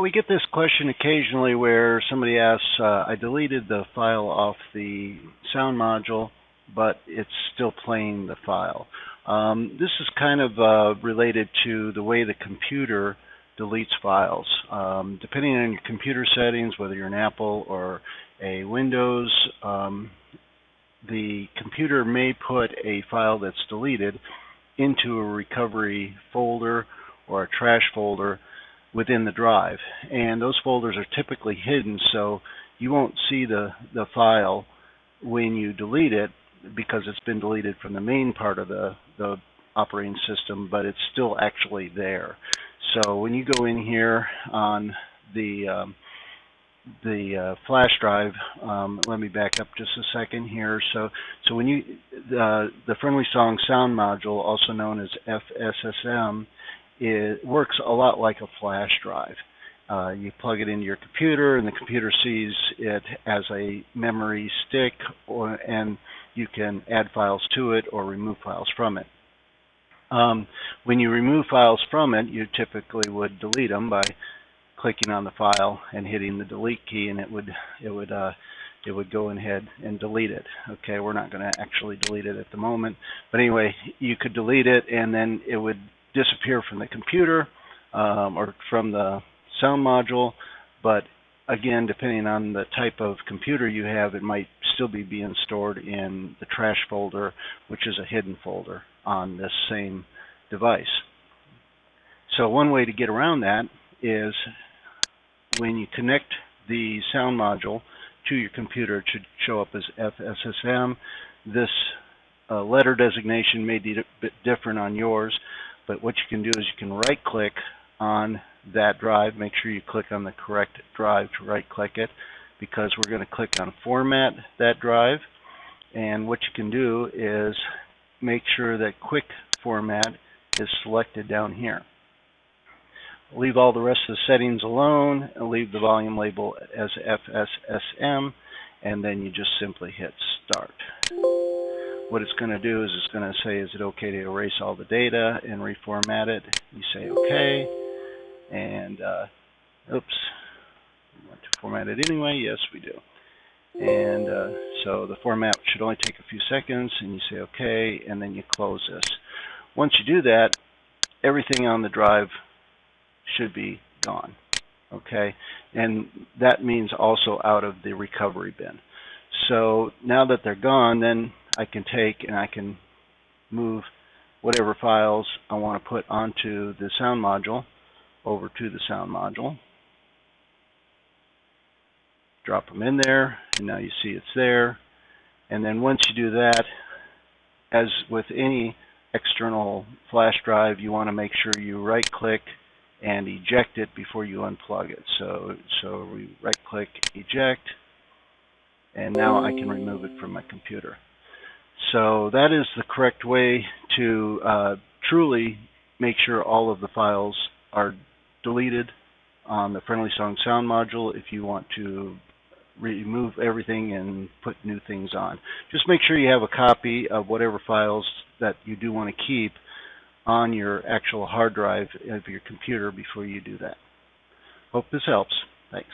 We get this question occasionally where somebody asks, I deleted the file off the sound module, but it's still playing the file. This is kind of related to the way the computer deletes files. Depending on your computer settings, whether you're an Apple or a Windows, the computer may put a file that's deleted into a recovery folder or a trash folder within the drive, and those folders are typically hidden, so you won't see the file when you delete it because it's been deleted from the main part of the operating system, but it's still actually there. So when you go in here on the flash drive, let me back up just a second here. So when you the Friendly Song sound module, also known as FSSM, it works a lot like a flash drive. You plug it into your computer, and the computer sees it as a memory stick, and you can add files to it or remove files from it. When you remove files from it, you typically would delete them by clicking on the file and hitting the delete key, and it would go ahead and delete it. Okay, we're not going to actually delete it at the moment, but anyway, you could delete it, and then it would disappear from the computer or from the sound module. But again, depending on the type of computer you have, it might still be being stored in the trash folder, which is a hidden folder on this same device. So one way to get around that is when you connect the sound module to your computer, it should show up as FSSM. This letter designation may be a bit different on yours, but what you can do is you can right-click on that drive. Make sure you click on the correct drive to right-click it, because we're going to click on Format that drive. And what you can do is make sure that Quick Format is selected down here. Leave all the rest of the settings alone, and leave the volume label as FSSM, and then you just simply hit Start. What it's going to do is it's going to say, is it okay to erase all the data and reformat it? You say okay, and oops, we want to format it anyway. Yes, we do. And so the format should only take a few seconds, and you say okay, and then you close this. Once you do that, everything on the drive should be gone. Okay, and that means also out of the recovery bin. So now that they're gone, then I can take and I can move whatever files I want to put onto the sound module over to the sound module. Drop them in there, and now you see it's there. And then once you do that, as with any external flash drive, you want to make sure you right-click and eject it before you unplug it. So we right-click, eject, and now I can remove it from my computer. So that is the correct way to truly make sure all of the files are deleted on the Friendly Song sound module if you want to remove everything and put new things on. Just make sure you have a copy of whatever files that you do want to keep on your actual hard drive of your computer before you do that. Hope this helps. Thanks.